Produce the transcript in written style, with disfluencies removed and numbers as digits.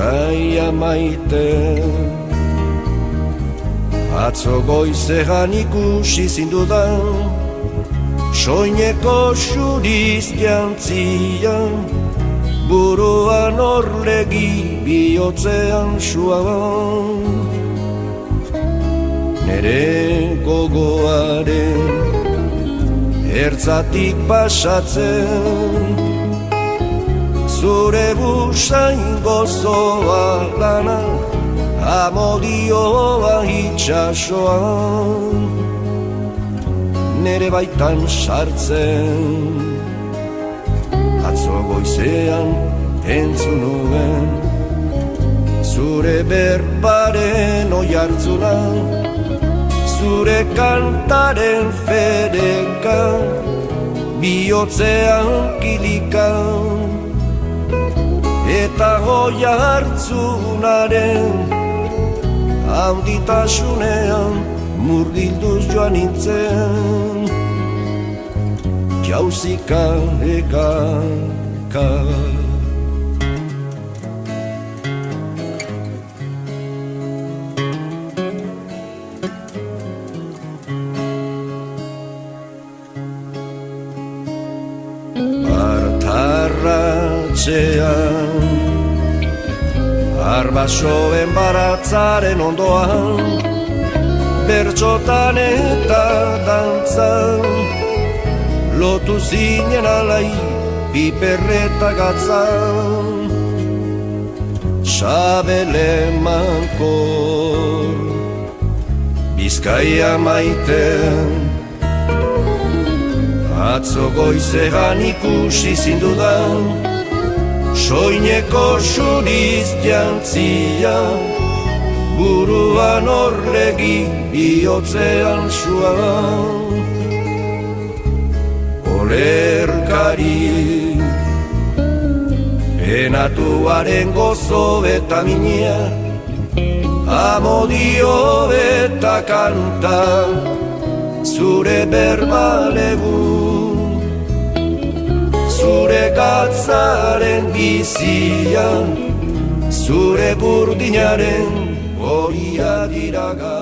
Bizkaia maite. Atzo goizean ikusi zindudan, soineko xuriz jantzia, buruan orlegi bihotzean suaban. Nere gogoaren ertzatik pasatzen, zure busain gozoa lana, amodioa itxasoan, nere baitan sartzen. Atzo goizean entzun nuen, zure berbaren oihartzuna, zure kantaren fedeka, bihotzean kilika, eta oihartzunaren handitasunean murgilduz joan nintzen. Jauzika egaka. Bartarratxean, arbasoen baratzaren ondoan, bertxotan eta dantzan, lotu zinen alai piperreta gatzan. Sabele mankor, Bizkaia maiten, atzo goizean ikusi zindudan, soineko xuriz jantzia, buruan orlegi bihotzean suan. Olerkari enatuaren gozo eta minia, amodio eta kanta, zure berbalegu, zure gatzaren bizian, zure burdinaren horia diraga.